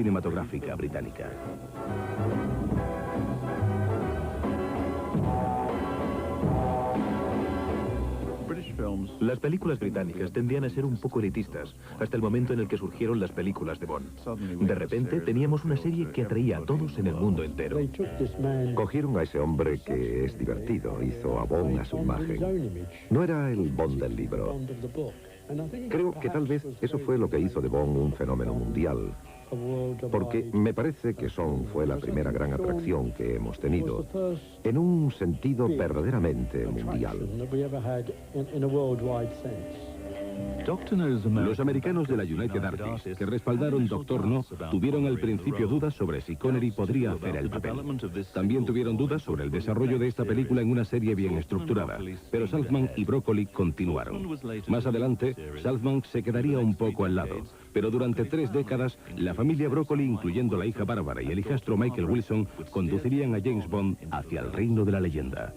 cinematográfica británica. Las películas británicas tendían a ser un poco elitistas, hasta el momento en el que surgieron las películas de Bond. De repente teníamos una serie que atraía a todos en el mundo entero. Cogieron a ese hombre que es divertido, hizo a Bond a su imagen. No era el Bond del libro. Creo que tal vez eso fue lo que hizo de Bond un fenómeno mundial. Porque me parece que Son fue la primera gran atracción que hemos tenido, en un sentido verdaderamente mundial. Los americanos de la United Artists, que respaldaron Doctor No, tuvieron al principio dudas sobre si Connery podría hacer el papel. También tuvieron dudas sobre el desarrollo de esta película en una serie bien estructurada, pero Saltzman y Broccoli continuaron. Más adelante, Saltzman se quedaría un poco al lado, pero durante 3 décadas, la familia Broccoli, incluyendo la hija Bárbara y el hijastro Michael Wilson, conducirían a James Bond hacia el reino de la leyenda.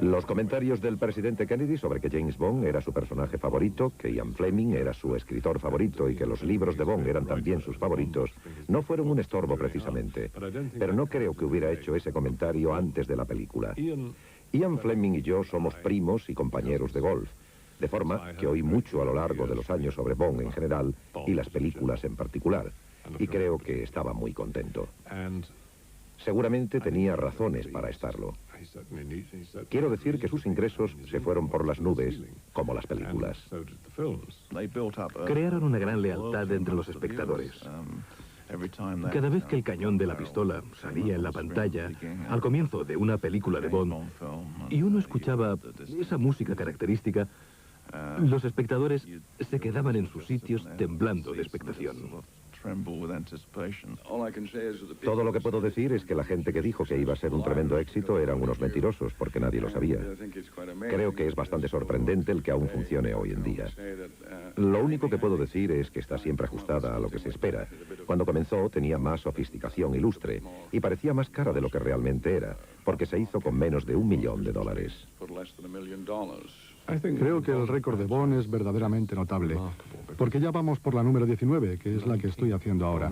Los comentarios del presidente Kennedy sobre que James Bond era su personaje favorito, que Ian Fleming era su escritor favorito y que los libros de Bond eran también sus favoritos, no fueron un estorbo precisamente. Pero no creo que hubiera hecho ese comentario antes de la película. Ian Fleming y yo somos primos y compañeros de golf, de forma que oí mucho a lo largo de los años sobre Bond en general y las películas en particular, y creo que estaba muy contento. Seguramente tenía razones para estarlo. Quiero decir que sus ingresos se fueron por las nubes, como las películas. Crearon una gran lealtad entre los espectadores. Cada vez que el cañón de la pistola salía en la pantalla, al comienzo de una película de Bond, y uno escuchaba esa música característica, los espectadores se quedaban en sus sitios temblando de expectación. Todo lo que puedo decir es que la gente que dijo que iba a ser un tremendo éxito eran unos mentirosos, porque nadie lo sabía. Creo que es bastante sorprendente el que aún funcione hoy en día. Lo único que puedo decir es que está siempre ajustada a lo que se espera. Cuando comenzó tenía más sofisticación y lustre, y parecía más cara de lo que realmente era, porque se hizo con menos de $1 millón. Creo que el récord de Bond es verdaderamente notable, porque ya vamos por la número 19, que es la que estoy haciendo ahora.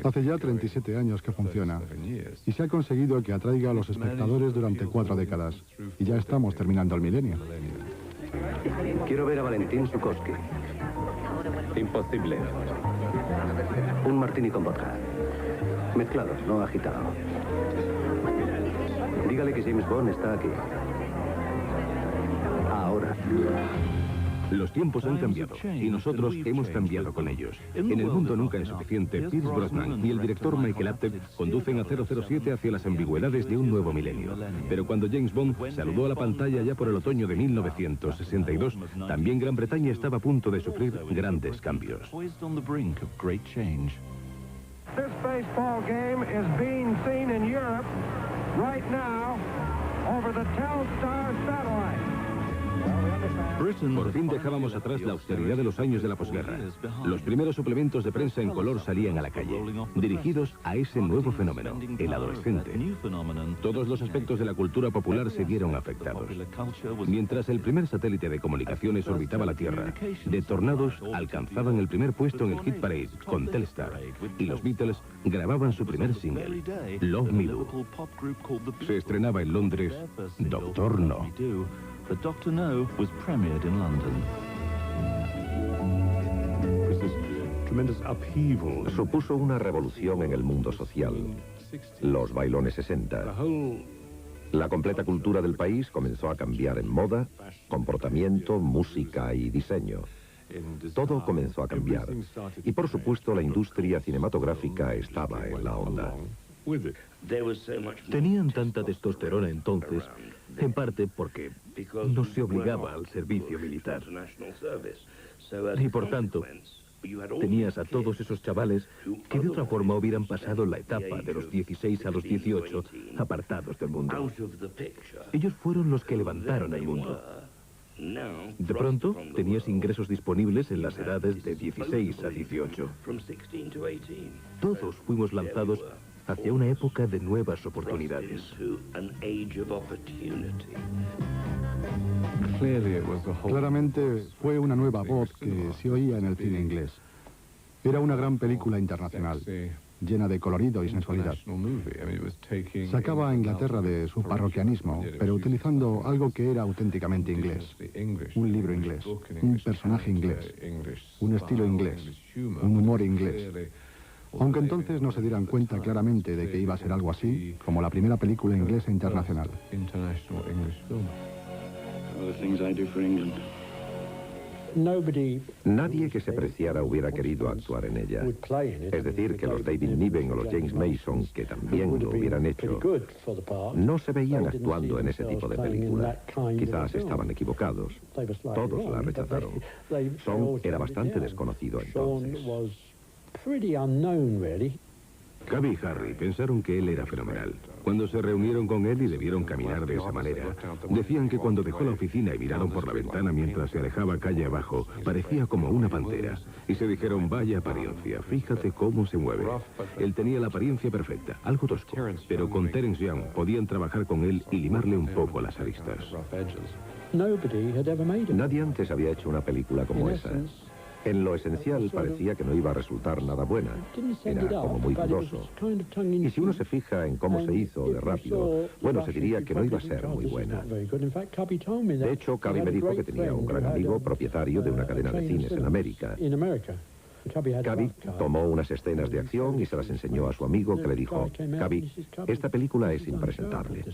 Hace ya 37 años que funciona, y se ha conseguido que atraiga a los espectadores durante 4 décadas, y ya estamos terminando el milenio. Quiero ver a Valentín Zukovsky. Imposible. Un martini con vodka. Mezclado, no agitado. Dígale que James Bond está aquí. Ahora. Los tiempos han cambiado y nosotros hemos cambiado con ellos. En el mundo nunca es suficiente. Pierce Brosnan y el director Michael Apted conducen a 007 hacia las ambigüedades de un nuevo milenio. Pero cuando James Bond saludó a la pantalla ya por el otoño de 1962, también Gran Bretaña estaba a punto de sufrir grandes cambios. This baseball game is being seen in Europe right now over the Telstar satellite. Por fin dejábamos atrás la austeridad de los años de la posguerra. Los primeros suplementos de prensa en color salían a la calle, dirigidos a ese nuevo fenómeno, el adolescente. Todos los aspectos de la cultura popular se vieron afectados. Mientras el primer satélite de comunicaciones orbitaba la Tierra, The Tornados alcanzaban el primer puesto en el Hit Parade con Telstar, y los Beatles grababan su primer single, Love Me Do. Se estrenaba en Londres Doctor No. But Doctor No was premiered in London. Supuso una revolución en el mundo social. Los bailones 60. La completa cultura del país comenzó a cambiar en moda, comportamiento, música y diseño. Todo comenzó a cambiar. Y por supuesto la industria cinematográfica estaba en la onda. Tenían tanta testosterona entonces, en parte porque no se obligaba al servicio militar. Y por tanto, tenías a todos esos chavales que de otra forma hubieran pasado la etapa de los 16 a los 18 apartados del mundo. Ellos fueron los que levantaron el mundo. De pronto, tenías ingresos disponibles en las edades de 16 a 18. Todos fuimos lanzados hacia una época de nuevas oportunidades. Claramente fue una nueva voz que se oía en el cine inglés. Era una gran película internacional, llena de colorido y sensualidad. Sacaba a Inglaterra de su parroquianismo, pero utilizando algo que era auténticamente inglés. Un libro inglés, un personaje inglés, un estilo inglés, un humor inglés. Aunque entonces no se dieran cuenta claramente de que iba a ser algo así, como la primera película inglesa internacional. Nadie que se preciara hubiera querido actuar en ella. Es decir, que los David Niven o los James Mason, que también lo hubieran hecho, no se veían actuando en ese tipo de película. Quizás estaban equivocados. Todos la rechazaron. Son era bastante desconocido entonces. Cavi y Harry pensaron que él era fenomenal. Cuando se reunieron con él y le vieron caminar de esa manera, decían que cuando dejó la oficina y miraron por la ventana mientras se alejaba calle abajo, parecía como una pantera. Y se dijeron, vaya apariencia, fíjate cómo se mueve. Él tenía la apariencia perfecta, algo tosco, pero con Terence Young podían trabajar con él y limarle un poco las aristas. Nadie antes había hecho una película como esa. En lo esencial parecía que no iba a resultar nada buena. Era como muy dudoso. Y si uno se fija en cómo se hizo de rápido, bueno, se diría que no iba a ser muy buena. De hecho, Cavi me dijo que tenía un gran amigo propietario de una cadena de cines en América. Cavi tomó unas escenas de acción y se las enseñó a su amigo, que le dijo, Cavi, esta película es impresentable.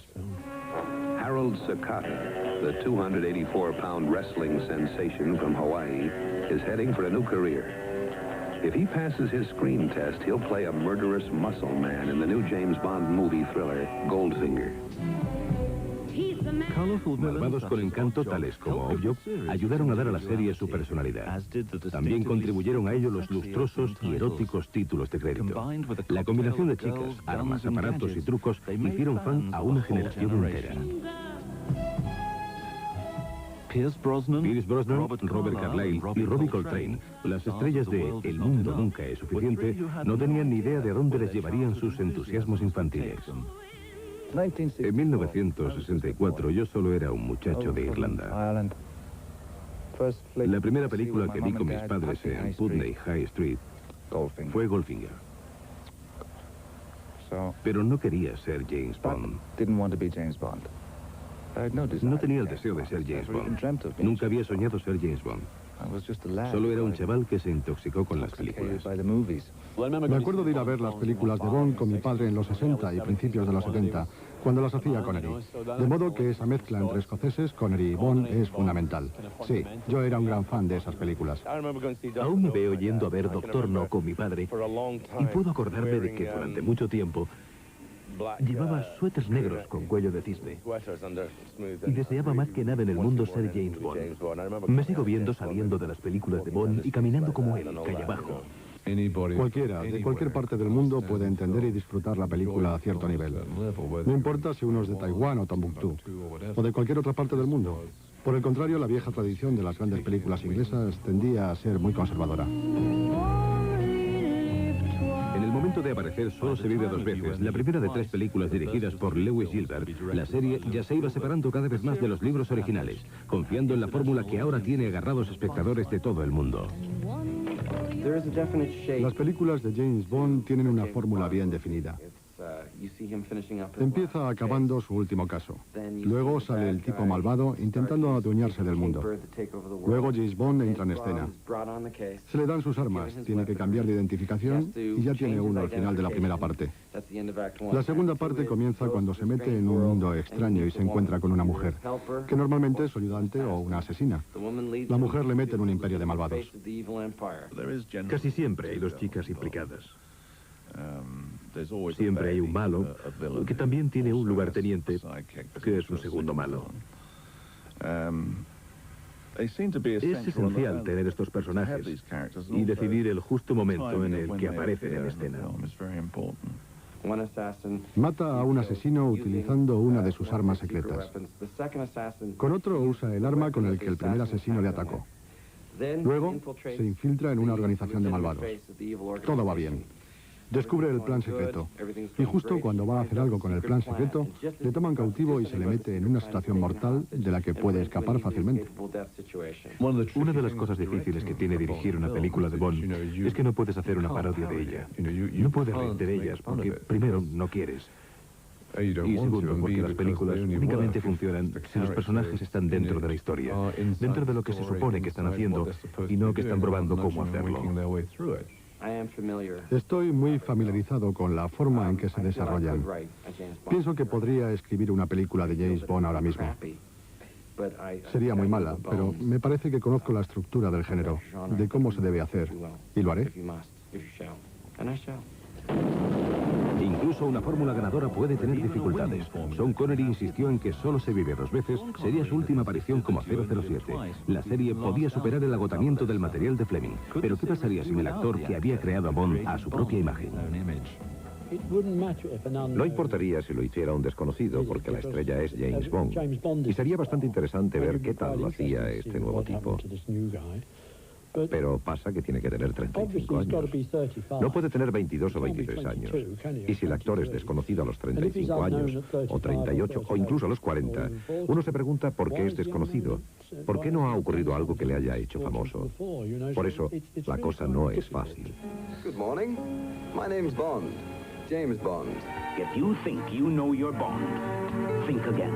Harold Sakata, the 284-pound wrestling sensation from Hawaii, is heading for a new career. If he passes his screen test, he'll play a murderous muscle man in the new James Bond movie thriller, Goldfinger. Malvados con encanto, tales como Obvio, ayudaron a dar a la serie su personalidad. También contribuyeron a ello los lustrosos y eróticos títulos de crédito. La combinación de chicas, armas, aparatos y trucos hicieron fan a una generación entera. Pierce Brosnan, Robert Carlyle y Robbie Coltrane, las estrellas de El mundo nunca es suficiente, no tenían ni idea de a dónde les llevarían sus entusiasmos infantiles. En 1964 yo solo era un muchacho de Irlanda. La primera película que vi con mis padres en Putney High Street fue Goldfinger. Pero no quería ser James Bond. No tenía el deseo de ser James Bond. Nunca había soñado ser James Bond. Solo era un chaval que se intoxicó con las películas. Me acuerdo de ir a ver las películas de Bond con mi padre en los 60 y principios de los 70, cuando las hacía Connery. De modo que esa mezcla entre escoceses, Connery y Bond es fundamental. Sí, yo era un gran fan de esas películas. Aún me veo yendo a ver Doctor No con mi padre y puedo acordarme de que durante mucho tiempo llevaba suéteres negros con cuello de cisne y deseaba más que nada en el mundo ser James Bond. Me sigo viendo saliendo de las películas de Bond y caminando como él, calle abajo. Cualquiera, de cualquier parte del mundo, puede entender y disfrutar la película a cierto nivel. No importa si uno es de Taiwán o Tombuctú, o de cualquier otra parte del mundo. Por el contrario, la vieja tradición de las grandes películas inglesas tendía a ser muy conservadora. En el momento de aparecer solo se vive dos veces. La primera de 3 películas dirigidas por Lewis Gilbert. La serie ya se iba separando cada vez más de los libros originales, confiando en la fórmula que ahora tiene agarrados espectadores de todo el mundo. Las películas de James Bond tienen una fórmula bien definida. Empieza acabando su último caso. Luego sale el tipo malvado intentando adueñarse del mundo. Luego James Bond entra en escena. Se le dan sus armas, tiene que cambiar de identificación y ya tiene uno al final de la primera parte. La segunda parte comienza cuando se mete en un mundo extraño y se encuentra con una mujer, que normalmente es su ayudante o una asesina. La mujer le mete en un imperio de malvados. Casi siempre hay 2 chicas implicadas. Siempre hay un malo, que también tiene un lugarteniente, que es un segundo malo. Es esencial tener estos personajes y decidir el justo momento en el que aparecen en escena. Mata a un asesino utilizando una de sus armas secretas. Con otro usa el arma con el que el primer asesino le atacó. Luego se infiltra en una organización de malvados. Todo va bien. Descubre el plan secreto. Y justo cuando va a hacer algo con el plan secreto, le toman cautivo y se le mete en una situación mortal de la que puede escapar fácilmente. Una de las cosas difíciles que tiene dirigir una película de Bond es que no puedes hacer una parodia de ella. No puedes reírte de ellas porque, primero, no quieres. Y segundo, porque las películas únicamente funcionan si los personajes están dentro de la historia, dentro de lo que se supone que están haciendo y no que están probando cómo hacerlo. Estoy muy familiarizado con la forma en que se desarrollan. Pienso que podría escribir una película de James Bond ahora mismo. Sería muy mala, pero me parece que conozco la estructura del género, de cómo se debe hacer, y lo haré. Incluso una fórmula ganadora puede tener dificultades. Sean Connery insistió en que solo se vive 2 veces, sería su última aparición como 007. La serie podía superar el agotamiento del material de Fleming. Pero ¿qué pasaría sin el actor que había creado a Bond a su propia imagen? No importaría si lo hiciera un desconocido, porque la estrella es James Bond. Y sería bastante interesante ver qué tal lo hacía este nuevo tipo. Pero pasa que tiene que tener 35 años. No puede tener 22 o 23 años. Y si el actor es desconocido a los 35 años, o 38, o incluso a los 40, uno se pregunta por qué es desconocido. ¿Por qué no ha ocurrido algo que le haya hecho famoso? Por eso, la cosa no es fácil. Good morning. My name's Bond. James Bond. If you think you know your Bond, think again.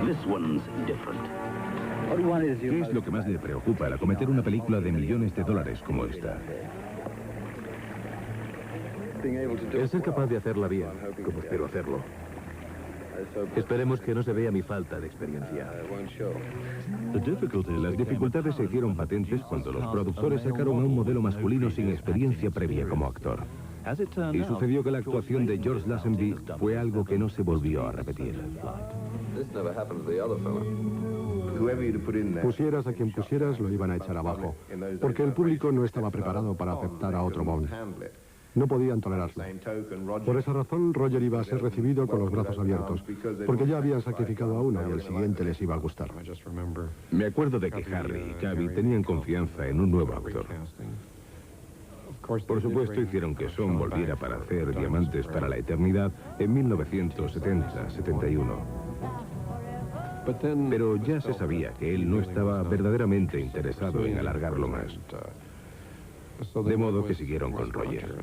This one's different. ¿Qué es lo que más le preocupa al acometer una película de millones de dólares como esta? El ser capaz de hacerla bien, como espero hacerlo. Esperemos que no se vea mi falta de experiencia. Las dificultades se hicieron patentes cuando los productores sacaron a un modelo masculino sin experiencia previa como actor. Y sucedió que la actuación de George Lazenby fue algo que no se volvió a repetir. Pusieras a quien pusieras, lo iban a echar abajo, porque el público no estaba preparado para aceptar a otro Bond. No podían tolerarlo. Por esa razón, Roger iba a ser recibido con los brazos abiertos, porque ya habían sacrificado a uno y el siguiente les iba a gustar. Me acuerdo de que Harry y Cavi tenían confianza en un nuevo actor. Por supuesto, hicieron que Sean volviera para hacer Diamantes para la Eternidad en 1970-71. Pero ya se sabía que él no estaba verdaderamente interesado en alargarlo más. De modo que siguieron con Roger.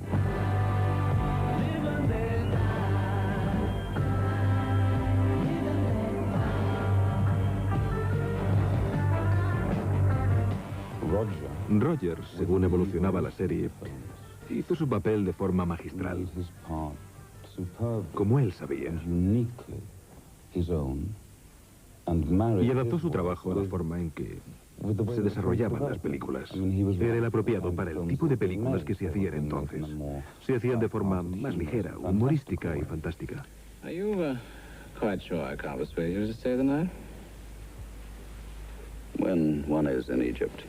Roger, según evolucionaba la serie, hizo su papel de forma magistral, como él sabía. Y adaptó su trabajo a la forma en que se desarrollaban las películas. Era el apropiado para el tipo de películas que se hacían entonces. Se hacían de forma más ligera, humorística y fantástica. Are you quite sure I can't persuade you to stay the night? When one is in Egypt,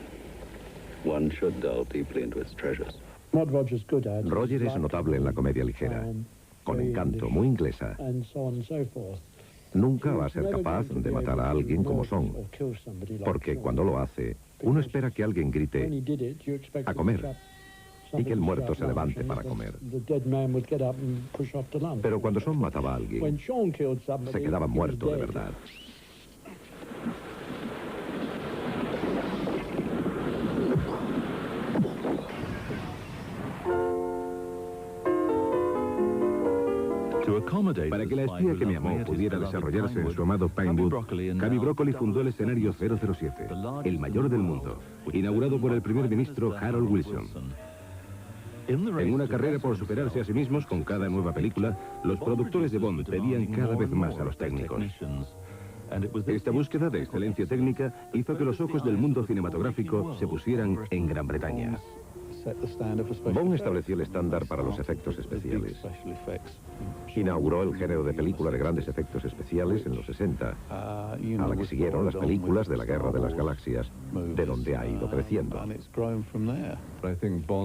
one should delve deeply into its treasures. Roger es notable en la comedia ligera, con encanto, muy inglesa. Nunca va a ser capaz de matar a alguien como Son, porque cuando lo hace, uno espera que alguien grite a comer y que el muerto se levante para comer. Pero cuando Son mataba a alguien, se quedaba muerto de verdad. Para que la espía que me amó pudiera desarrollarse en su amado Pinewood, Cavi Broccoli fundó el escenario 007, el mayor del mundo, inaugurado por el primer ministro Harold Wilson. En una carrera por superarse a sí mismos con cada nueva película, los productores de Bond pedían cada vez más a los técnicos. Esta búsqueda de excelencia técnica hizo que los ojos del mundo cinematográfico se pusieran en Gran Bretaña. Bond estableció el estándar para los efectos especiales. Inauguró el género de película de grandes efectos especiales en los 60, a la que siguieron las películas de la Guerra de las Galaxias, de donde ha ido creciendo.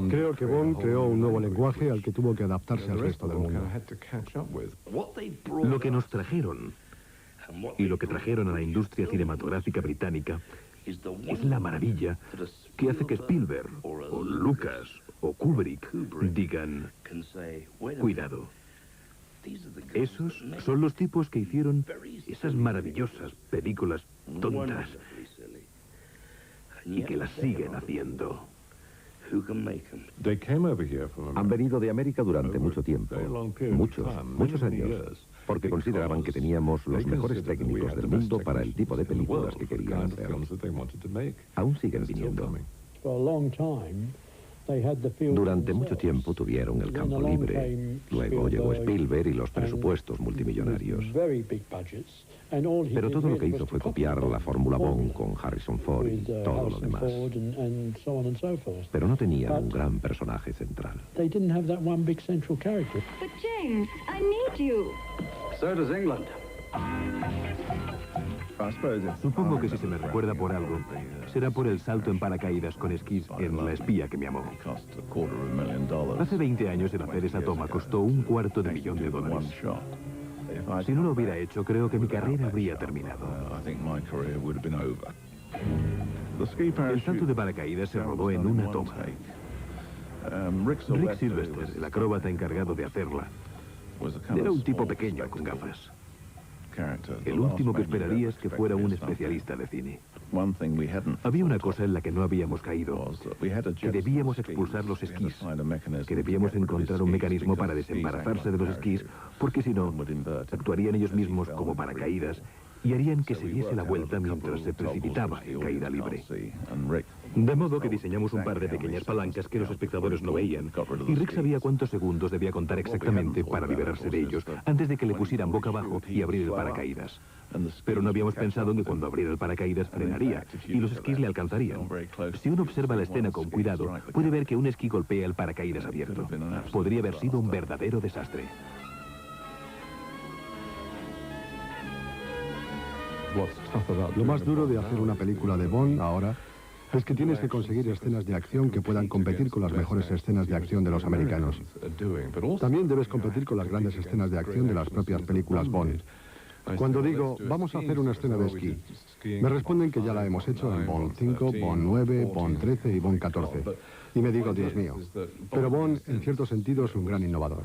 Creo que Bond creó un nuevo lenguaje al que tuvo que adaptarse al resto del mundo. Lo que nos trajeron y lo que trajeron a la industria cinematográfica británica es la maravilla que hace que Spielberg, o Lucas, o Kubrick digan, cuidado. Esos son los tipos que hicieron esas maravillosas películas tontas y que las siguen haciendo. Han venido de América durante mucho tiempo, muchos años, porque consideraban que teníamos los mejores técnicos del mundo para el tipo de películas que querían hacer. Aún siguen viniendo. Durante mucho tiempo tuvieron el campo libre. Luego llegó Spielberg y los presupuestos multimillonarios. Pero todo lo que hizo fue copiar la fórmula Bond con Harrison Ford y todo lo demás. Pero no tenían un gran personaje central. But James, I need you. So does England. Supongo que si se me recuerda por algo, será por el salto en paracaídas con esquís en La espía que me amó. Hace 20 años el hacer esa toma costó $250,000. Si no lo hubiera hecho, creo que mi carrera habría terminado. El salto de paracaídas se rodó en una toma. Rick Sylvester, el acróbata encargado de hacerla, era un tipo pequeño con gafas. El último que esperarías que fuera un especialista de cine. Había una cosa en la que no habíamos caído, que debíamos expulsar los esquís, que debíamos encontrar un mecanismo para desembarazarse de los esquís, porque si no, actuarían ellos mismos como paracaídas y harían que se diese la vuelta mientras se precipitaba en caída libre. De modo que diseñamos un par de pequeñas palancas que los espectadores no veían, y Rick sabía cuántos segundos debía contar exactamente para liberarse de ellos, antes de que le pusieran boca abajo y abrir el paracaídas. Pero no habíamos pensado en que cuando abriera el paracaídas frenaría, y los esquís le alcanzarían. Si uno observa la escena con cuidado, puede ver que un esquí golpea el paracaídas abierto. Podría haber sido un verdadero desastre. Lo más duro de hacer una película de Bond ahora es que tienes que conseguir escenas de acción que puedan competir con las mejores escenas de acción de los americanos. También debes competir con las grandes escenas de acción de las propias películas Bond. Cuando digo, vamos a hacer una escena de esquí, me responden que ya la hemos hecho en Bond 5, Bond 9, Bond 13 y Bond 14. Y me digo, Dios mío, pero Bond en cierto sentido es un gran innovador.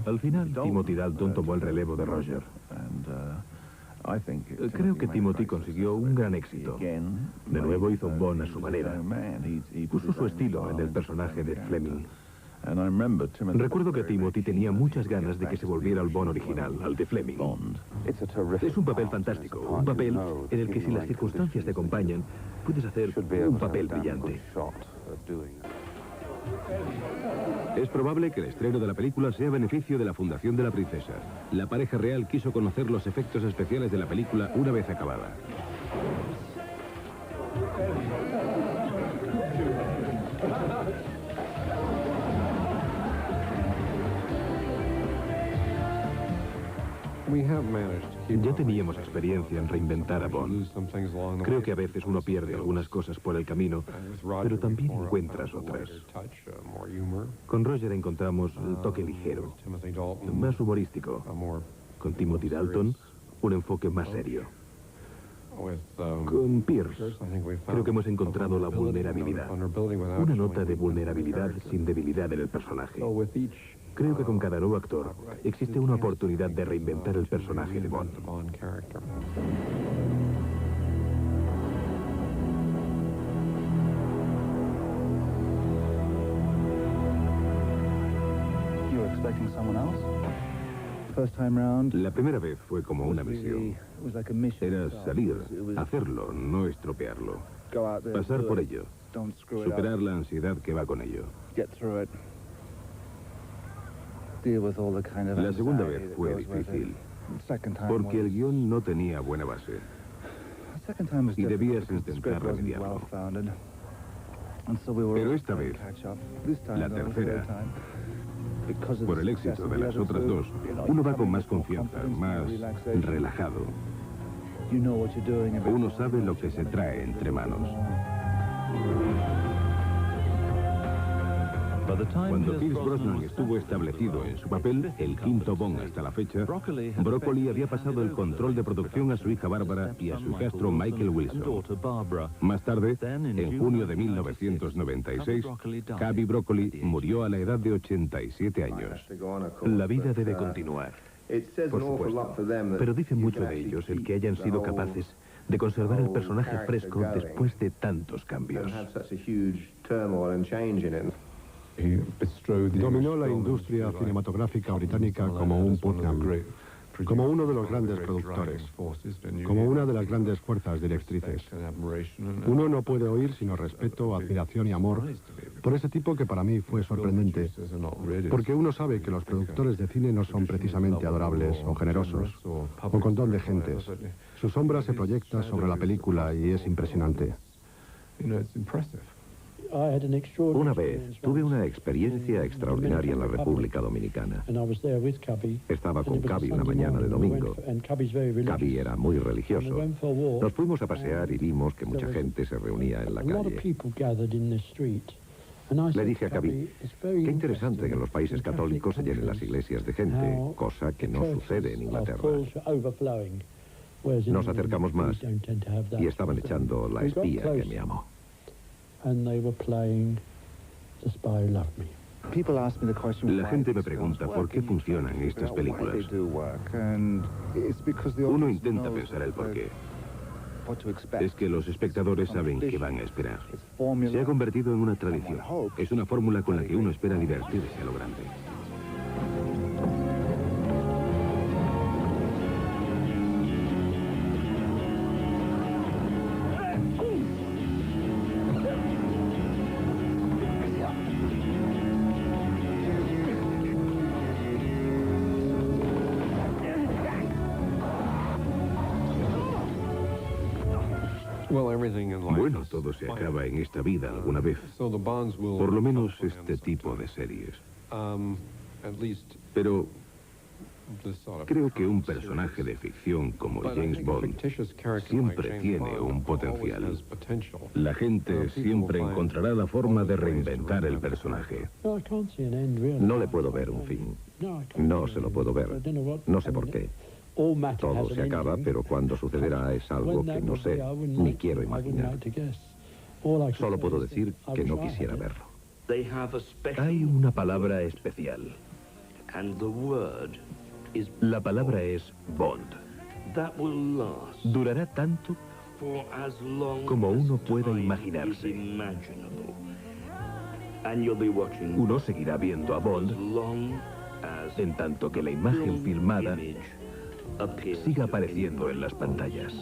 Al final, Timothy Dalton tomó el relevo de Roger. Creo que Timothy consiguió un gran éxito. De nuevo hizo Bond a su manera. Puso su estilo en el personaje de Fleming. Recuerdo que Timothy tenía muchas ganas de que se volviera al Bond original, al de Fleming. Es un papel fantástico, un papel en el que si las circunstancias te acompañan, puedes hacer un papel brillante. Es probable que el estreno de la película sea a beneficio de la Fundación de la Princesa. La pareja real quiso conocer los efectos especiales de la película una vez acabada. Ya teníamos experiencia en reinventar a Bond. Creo que a veces uno pierde algunas cosas por el camino, pero también encuentras otras. Con Roger encontramos el toque ligero, más humorístico. Con Timothy Dalton, un enfoque más serio. Con Pierce, creo que hemos encontrado la vulnerabilidad. Una nota de vulnerabilidad sin debilidad en el personaje. Creo que con cada nuevo actor existe una oportunidad de reinventar el personaje de Bond. La primera vez fue como una misión. Era salir, hacerlo, no estropearlo. Pasar por ello. Superar la ansiedad que va con ello. La segunda vez fue difícil, porque el guión no tenía buena base y debías intentar remediarlo. Pero esta vez, la tercera, por el éxito de las otras dos, uno va con más confianza, más relajado. Uno sabe lo que se trae entre manos. Cuando Pierce Brosnan estuvo establecido en su papel, el quinto Bond hasta la fecha, Broccoli había pasado el control de producción a su hija Bárbara y a su hijastro Michael Wilson. Más tarde, en junio de 1996, Cubby Broccoli murió a la edad de 87 años. La vida debe continuar, por supuesto, pero dice mucho de ellos el que hayan sido capaces de conservar el personaje fresco después de tantos cambios. Dominó la industria cinematográfica británica como un Putnam, como uno de los grandes productores, como una de las grandes fuerzas directrices. Uno no puede oír sino respeto, admiración y amor por ese tipo que para mí fue sorprendente, porque uno sabe que los productores de cine no son precisamente adorables o generosos, o con don de gentes. Su sombra se proyecta sobre la película y es impresionante. Una vez tuve una experiencia extraordinaria en la República Dominicana. Estaba con Cubby una mañana de domingo. Cubby era muy religioso. Nos fuimos a pasear y vimos que mucha gente se reunía en la calle. Le dije a Cubby, qué interesante que en los países católicos se llenen las iglesias de gente, cosa que no sucede en Inglaterra. Nos acercamos más y estaban echando La espía que me amó. La gente me pregunta por qué funcionan estas películas. Uno intenta pensar el porqué. Es que los espectadores saben qué van a esperar. Se ha convertido en una tradición. Es una fórmula con la que uno espera divertirse a lo grande. Bueno, todo se acaba en esta vida alguna vez. Por lo menos este tipo de series. Pero creo que un personaje de ficción como James Bond siempre tiene un potencial. La gente siempre encontrará la forma de reinventar el personaje. No le puedo ver un fin. No se lo puedo ver. No sé por qué. Todo se acaba, pero cuando sucederá es algo que no sé, ni quiero imaginar. Solo puedo decir que no quisiera verlo. Hay una palabra especial. La palabra es Bond. Durará tanto como uno pueda imaginarse. Uno seguirá viendo a Bond en tanto que la imagen filmada siga apareciendo en las pantallas.